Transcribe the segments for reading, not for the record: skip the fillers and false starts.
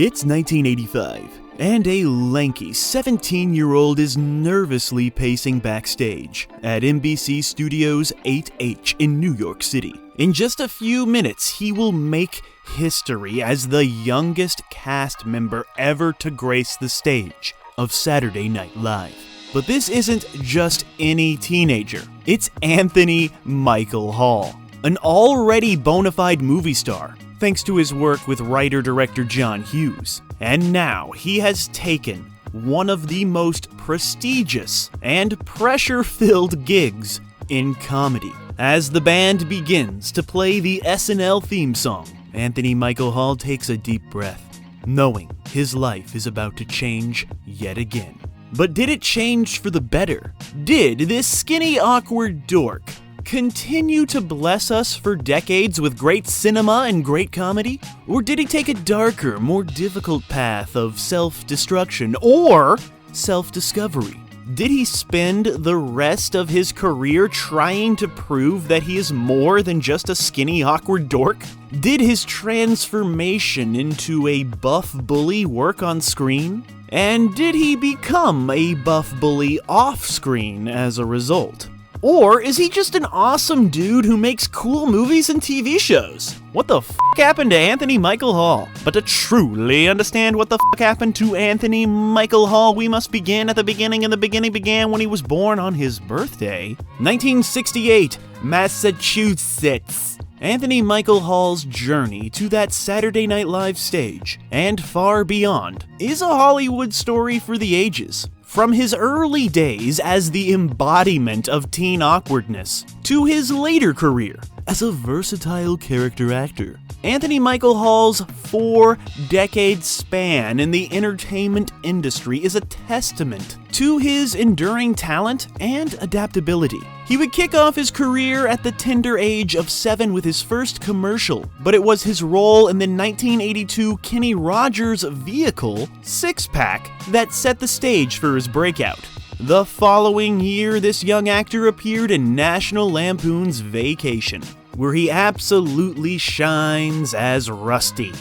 It's 1985, and a lanky 17-year-old is nervously pacing backstage at NBC Studios 8H in New York City. In just a few minutes, he will make history as the youngest cast member ever to grace the stage of Saturday Night Live. But this isn't just any teenager. It's Anthony Michael Hall, an already bona fide movie star, thanks to his work with writer-director John Hughes. And now he has taken one of the most prestigious and pressure-filled gigs in comedy. As the band begins to play the SNL theme song, Anthony Michael Hall takes a deep breath, knowing his life is about to change yet again. But did it change for the better? Did this skinny, awkward dork continue to bless us for decades with great cinema and great comedy? Or did he take a darker, more difficult path of self-destruction or self-discovery? Did he spend the rest of his career trying to prove that he is more than just a skinny, awkward dork? Did his transformation into a buff bully work on screen? And did he become a buff bully off-screen as a result? Or is he just an awesome dude who makes cool movies and TV shows? What the f*** happened to Anthony Michael Hall? But to truly understand what the f*** happened to Anthony Michael Hall, we must begin at the beginning, and the beginning began when he was born on his birthday. 1968, Massachusetts. Anthony Michael Hall's journey to that Saturday Night Live stage, and far beyond, is a Hollywood story for the ages. From his early days as the embodiment of teen awkwardness, to his later career as a versatile character actor, Anthony Michael Hall's 4-decade span in the entertainment industry is a testament to his enduring talent and adaptability. He would kick off his career at the tender age of 7 with his first commercial, but it was his role in the 1982 Kenny Rogers vehicle, Six Pack, that set the stage for his breakout. The following year, this young actor appeared in National Lampoon's Vacation, where he absolutely shines as Rusty.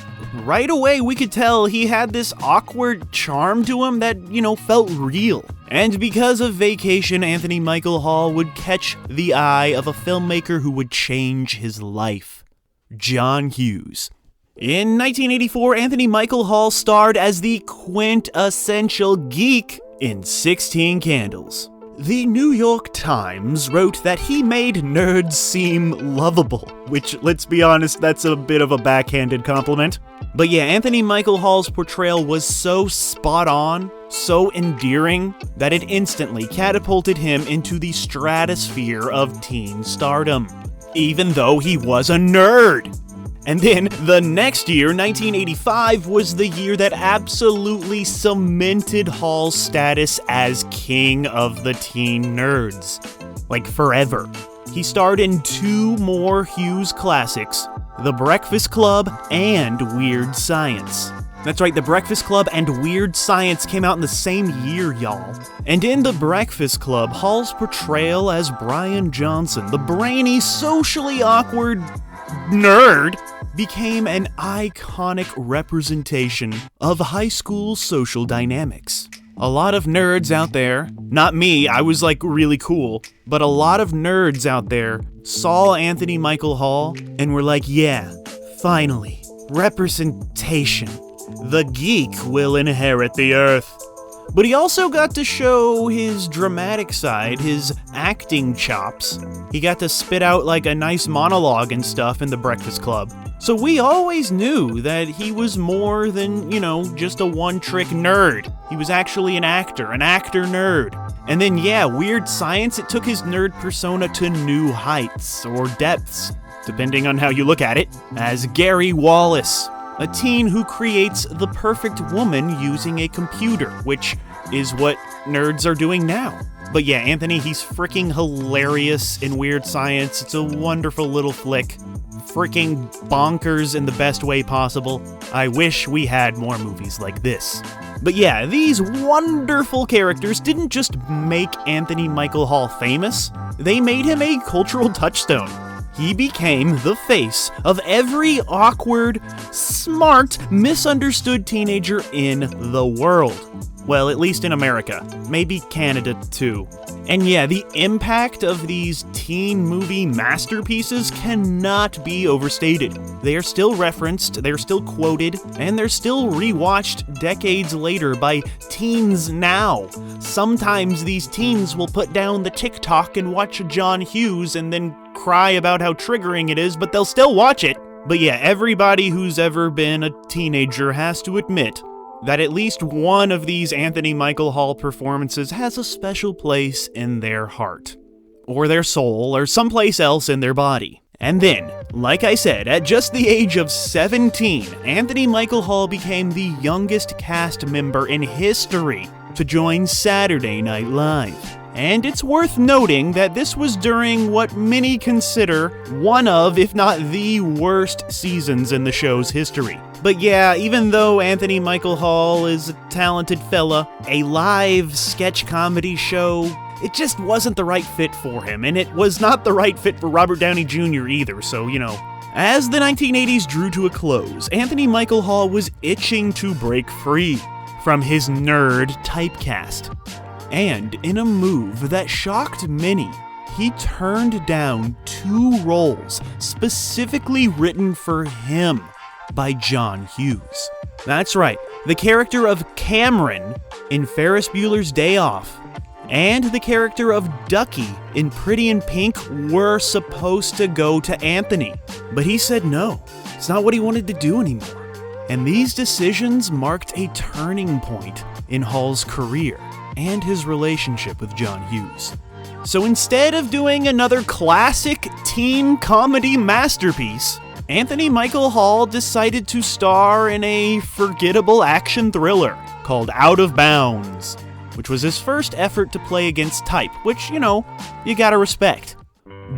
Right away, we could tell he had this awkward charm to him that, felt real. And because of Vacation, Anthony Michael Hall would catch the eye of a filmmaker who would change his life, John Hughes. In 1984, Anthony Michael Hall starred as the quintessential geek in 16 Candles. The New York Times wrote that he made nerds seem lovable, which, let's be honest, that's a bit of a backhanded compliment. But yeah, Anthony Michael Hall's portrayal was so spot on, so endearing, that it instantly catapulted him into the stratosphere of teen stardom, even though he was a nerd. And then the next year, 1985, was the year that absolutely cemented Hall's status as king of the teen nerds. Like forever. He starred in 2 more Hughes classics, The Breakfast Club and Weird Science. That's right, The Breakfast Club and Weird Science came out in the same year, y'all. And in The Breakfast Club, Hall's portrayal as Brian Johnson, the brainy, socially awkward nerd, became an iconic representation of high school social dynamics. A lot of nerds out there, not me, I was really cool, but a lot of nerds out there saw Anthony Michael Hall and were like, yeah, finally, representation. The geek will inherit the earth. But he also got to show his dramatic side, his acting chops. He got to spit out a nice monologue and stuff in The Breakfast Club. So we always knew that he was more than, just a one-trick nerd. He was actually an actor nerd. And then yeah, Weird Science, it took his nerd persona to new heights, or depths, depending on how you look at it, as Gary Wallace, a teen who creates the perfect woman using a computer, which is what nerds are doing now. But yeah, Anthony, he's freaking hilarious in Weird Science. It's a wonderful little flick. Freaking bonkers in the best way possible. I wish we had more movies like this. But yeah, these wonderful characters didn't just make Anthony Michael Hall famous, they made him a cultural touchstone. he became the face of every awkward, smart, misunderstood teenager in the world. Well, at least in America. Maybe Canada, too. And yeah, the impact of these teen movie masterpieces cannot be overstated. They are still referenced, they're still quoted, and they're still rewatched decades later by teens now. Sometimes these teens will put down the TikTok and watch John Hughes and then cry about how triggering it is, but they'll still watch it. But yeah, everybody who's ever been a teenager has to admit that at least one of these Anthony Michael Hall performances has a special place in their heart, or their soul, or someplace else in their body. And then, like I said, at just the age of 17, Anthony Michael Hall became the youngest cast member in history to join Saturday Night Live. And it's worth noting that this was during what many consider one of, if not the worst seasons in the show's history. But yeah, even though Anthony Michael Hall is a talented fella, a live sketch comedy show, it just wasn't the right fit for him, and it was not the right fit for Robert Downey Jr. either, so, As the 1980s drew to a close, Anthony Michael Hall was itching to break free from his nerd typecast. And in a move that shocked many, he turned down 2 roles specifically written for him by John Hughes. That's right, the character of Cameron in Ferris Bueller's Day Off and the character of Ducky in Pretty in Pink were supposed to go to Anthony, but he said no. It's not what he wanted to do anymore. And these decisions marked a turning point in Hall's career and his relationship with John Hughes. So instead of doing another classic teen comedy masterpiece, Anthony Michael Hall decided to star in a forgettable action thriller called Out of Bounds, which was his first effort to play against type, which, you gotta respect.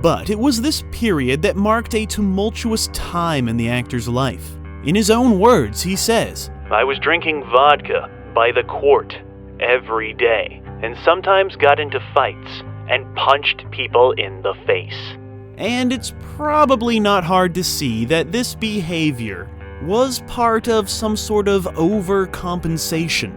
But it was this period that marked a tumultuous time in the actor's life. In his own words, he says, "I was drinking vodka by the quart every day, and sometimes got into fights and punched people in the face." And it's probably not hard to see that this behavior was part of some sort of overcompensation,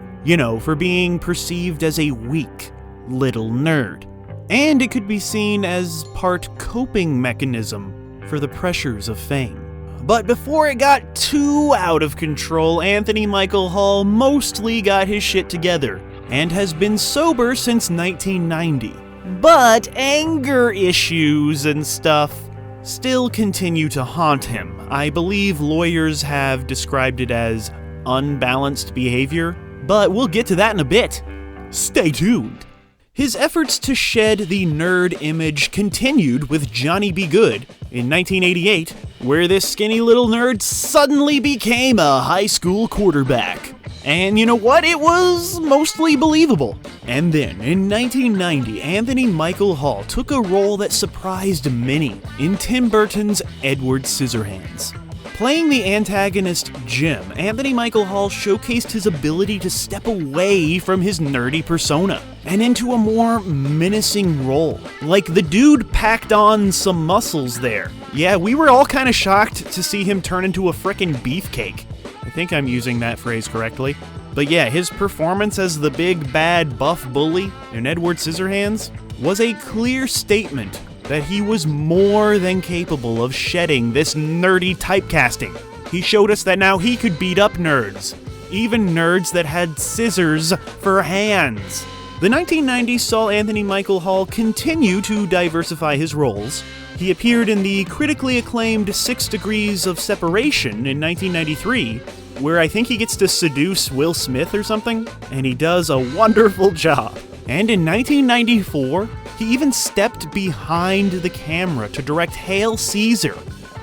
for being perceived as a weak little nerd. And it could be seen as part coping mechanism for the pressures of fame. But before it got too out of control, Anthony Michael Hall mostly got his shit together and has been sober since 1990. But anger issues and stuff still continue to haunt him. I believe lawyers have described it as unbalanced behavior, but we'll get to that in a bit. Stay tuned. His efforts to shed the nerd image continued with Johnny Be Good in 1988, where this skinny little nerd suddenly became a high school quarterback. And you know what? It was mostly believable. And then, in 1990, Anthony Michael Hall took a role that surprised many in Tim Burton's Edward Scissorhands. Playing the antagonist Jim, Anthony Michael Hall showcased his ability to step away from his nerdy persona and into a more menacing role. Like, the dude packed on some muscles there. Yeah, we were all kind of shocked to see him turn into a frickin' beefcake. I think I'm using that phrase correctly. But yeah, his performance as the big bad buff bully in Edward Scissorhands was a clear statement that he was more than capable of shedding this nerdy typecasting. He showed us that now he could beat up nerds, even nerds that had scissors for hands. The 1990s saw Anthony Michael Hall continue to diversify his roles. He appeared in the critically acclaimed 6 Degrees of Separation in 1993, where I think he gets to seduce Will Smith or something, and he does a wonderful job. And in 1994, he even stepped behind the camera to direct Hail Caesar.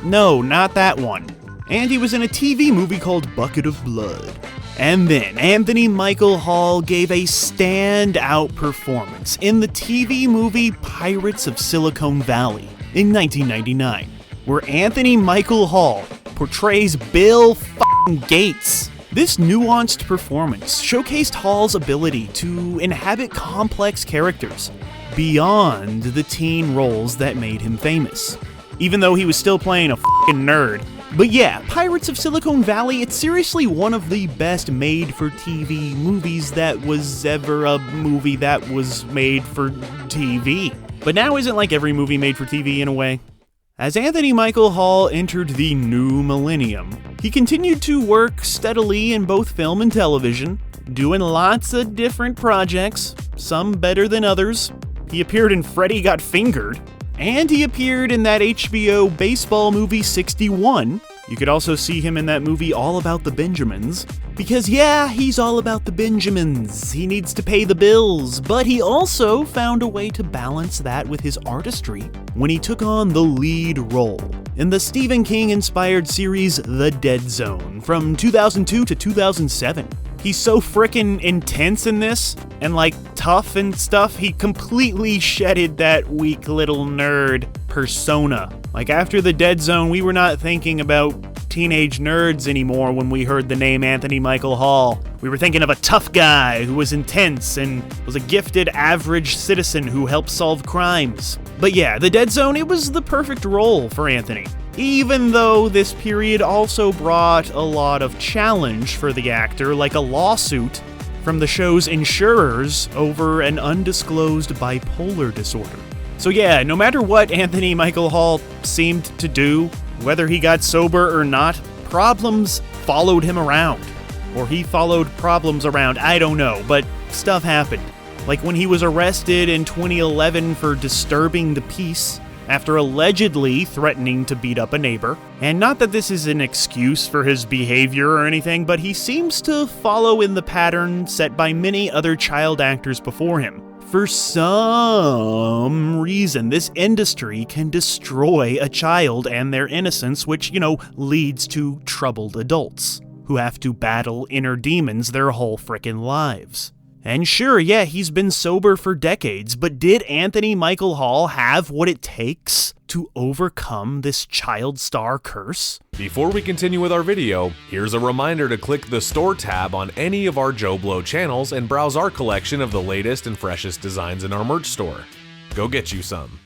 No, not that one. And he was in a TV movie called Bucket of Blood. And then Anthony Michael Hall gave a standout performance in the TV movie Pirates of Silicon Valley in 1999, where Anthony Michael Hall portrays Bill Gates. This nuanced performance showcased Hall's ability to inhabit complex characters beyond the teen roles that made him famous. even though he was still playing a f***ing nerd. But yeah, Pirates of Silicon Valley, it's seriously one of the best made-for-TV movies that was ever a movie that was made for TV. But now isn't like every movie made for TV in a way? As Anthony Michael Hall entered the new millennium, he continued to work steadily in both film and television, doing lots of different projects, some better than others. He appeared in Freddy Got Fingered, and he appeared in that HBO baseball movie 61. You could also see him in that movie All About the Benjamins. Because yeah, he's all about the Benjamins. He needs to pay the bills, but he also found a way to balance that with his artistry when he took on the lead role in the Stephen King-inspired series The Dead Zone from 2002 to 2007. He's so frickin' intense in this, and like tough and stuff, he completely shedded that weak little nerd persona. Like after The Dead Zone, we were not thinking about teenage nerds anymore when we heard the name Anthony Michael Hall. We were thinking of a tough guy who was intense and was a gifted average citizen who helped solve crimes. But yeah, The Dead Zone, it was the perfect role for Anthony. Even though this period also brought a lot of challenge for the actor, like a lawsuit from the show's insurers over an undisclosed bipolar disorder. So yeah, no matter what Anthony Michael Hall seemed to do, whether he got sober or not, problems followed him around. Or he followed problems around, I don't know, but stuff happened. Like when he was arrested in 2011 for disturbing the peace, after allegedly threatening to beat up a neighbor. And not that this is an excuse for his behavior or anything, but he seems to follow in the pattern set by many other child actors before him. For some reason, this industry can destroy a child and their innocence, which, leads to troubled adults who have to battle inner demons their whole frickin' lives. And sure, yeah, he's been sober for decades, but did Anthony Michael Hall have what it takes to overcome this child star curse? Before we continue with our video, here's a reminder to click the Store tab on any of our JoBlo channels and browse our collection of the latest and freshest designs in our merch store. Go get you some.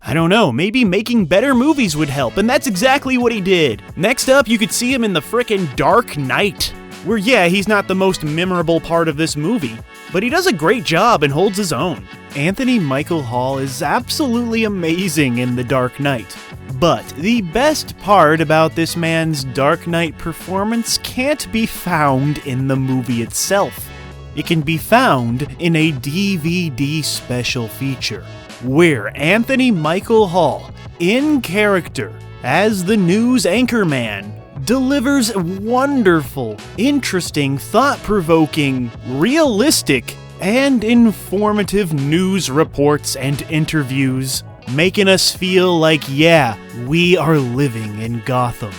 I don't know, maybe making better movies would help, and that's exactly what he did. Next up, you could see him in the frickin' Dark Knight, where yeah, he's not the most memorable part of this movie, but he does a great job and holds his own. Anthony Michael Hall is absolutely amazing in The Dark Knight. But the best part about this man's Dark Knight performance can't be found in the movie itself. It can be found in a DVD special feature, where Anthony Michael Hall, in character as the news anchorman, delivers wonderful, interesting, thought-provoking, realistic, and informative news reports and interviews, making us feel like, yeah, we are living in Gotham.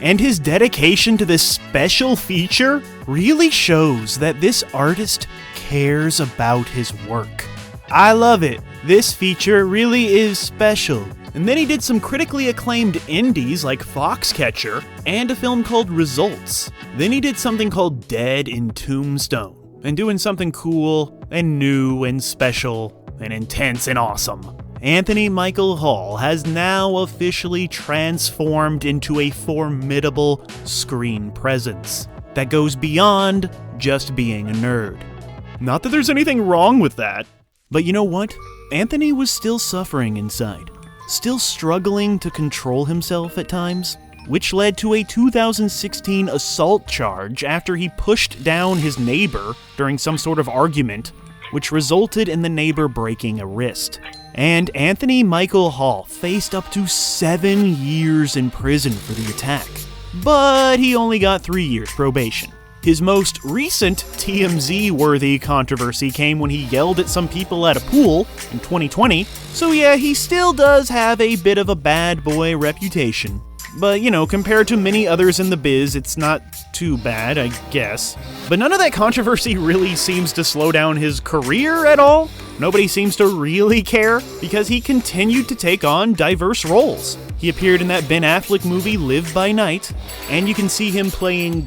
And his dedication to this special feature really shows that this artist cares about his work. I love it. This feature really is special. And then he did some critically acclaimed indies like Foxcatcher and a film called Results. Then he did something called Dead in Tombstone, and doing something cool and new and special and intense and awesome. Anthony Michael Hall has now officially transformed into a formidable screen presence that goes beyond just being a nerd. Not that there's anything wrong with that, but you know what? Anthony was still suffering inside. Still struggling to control himself at times, which led to a 2016 assault charge after he pushed down his neighbor during some sort of argument, which resulted in the neighbor breaking a wrist. And Anthony Michael Hall faced up to 7 years in prison for the attack, but he only got 3 years probation. His most recent TMZ-worthy controversy came when he yelled at some people at a pool in 2020, so yeah, he still does have a bit of a bad boy reputation. But, compared to many others in the biz, it's not too bad, I guess. But none of that controversy really seems to slow down his career at all. Nobody seems to really care, because he continued to take on diverse roles. He appeared in that Ben Affleck movie Live by Night, and you can see him playing,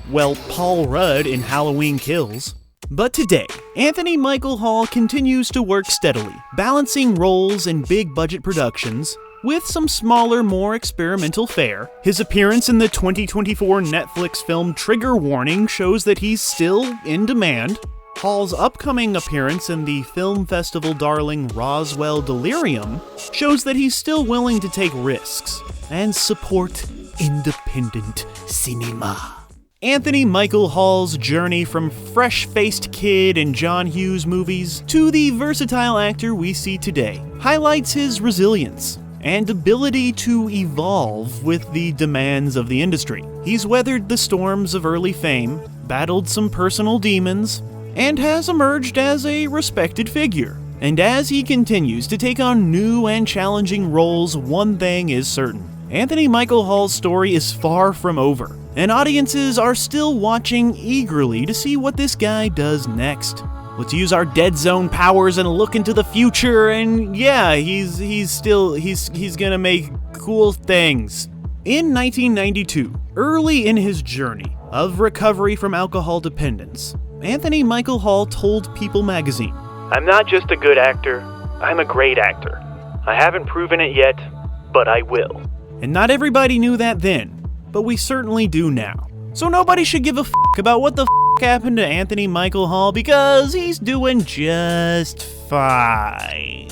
Paul Rudd in Halloween Kills. But today, Anthony Michael Hall continues to work steadily, balancing roles in big budget productions with some smaller, more experimental fare. His appearance in the 2024 Netflix film Trigger Warning shows that he's still in demand. Hall's upcoming appearance in the film festival darling Roswell Delirium shows that he's still willing to take risks and support independent cinema. Anthony Michael Hall's journey from fresh-faced kid in John Hughes movies to the versatile actor we see today highlights his resilience and ability to evolve with the demands of the industry. He's weathered the storms of early fame, battled some personal demons, and has emerged as a respected figure. And as he continues to take on new and challenging roles, one thing is certain. Anthony Michael Hall's story is far from over, and audiences are still watching eagerly to see what this guy does next. Let's use our dead zone powers and look into the future, and yeah, he's gonna make cool things. In 1992, early in his journey of recovery from alcohol dependence, Anthony Michael Hall told People magazine, "I'm not just a good actor, I'm a great actor. I haven't proven it yet, but I will." And not everybody knew that then, but we certainly do now. So nobody should give a f*** about what the f*** happened to Anthony Michael Hall because he's doing just fine.